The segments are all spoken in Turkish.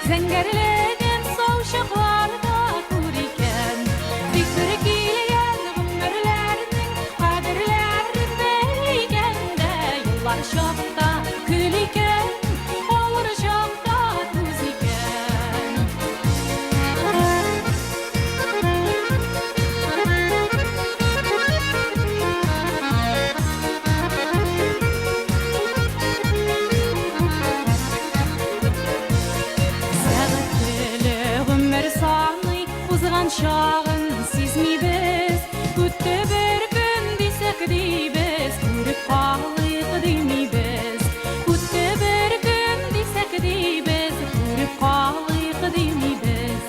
Zengerileyen savşaklarda kuriken Fikri giyen ömürlerinin kaderleri belligende Yıllar şokta küliken olur şokta tuz iken Şağın siz mi biz, gütte bir gün desek deybiz, görüp kalıyık değil mi biz? Gütte bir gün desek deybiz, görüp kalıyık değil mi biz?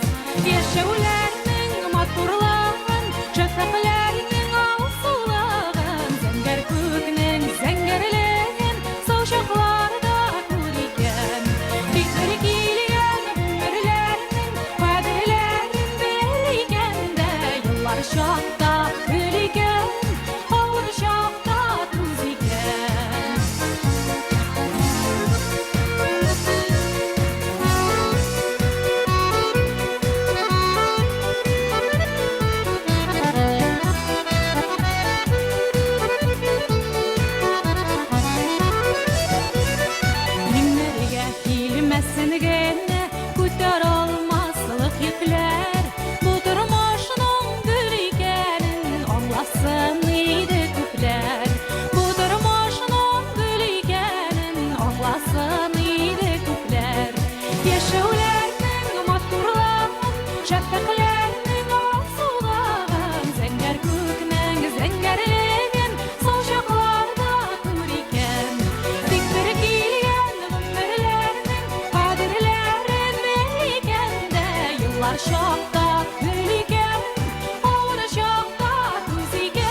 Yaşavlarının maturlağın, şafaklarının alsılağın, zenger kökünün zengerleyen savşaklarda kuriken, fikri giyen ömürlerinin kaderlerin Yıllar şokta küliken, olur şokta tuz iken Günlerge kilmesin gene, kutar olmazlık yükler Yaşavlarının maturlağın, şafaklarının alsılağın Zenger kökünün zengerleyen savşaklarda kuriken Fikri giyen ömürlerinin kaderlerin belligende Yıllar şokta küliken, olur şokta tuz iken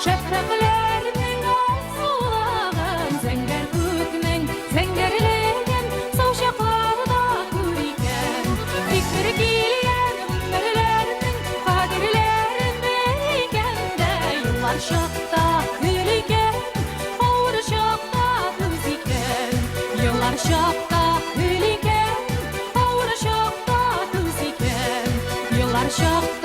Şafaklarının alsılağın Zenger kökünün zengerleyen savşaklarda kuriken Fikri giyen ömürlerinin kaderlerin belligende Yıllar şokta küliken, olur şokta tuz iken Yıllar şokta küliken, olur şokta tuz iken Yıllar şokta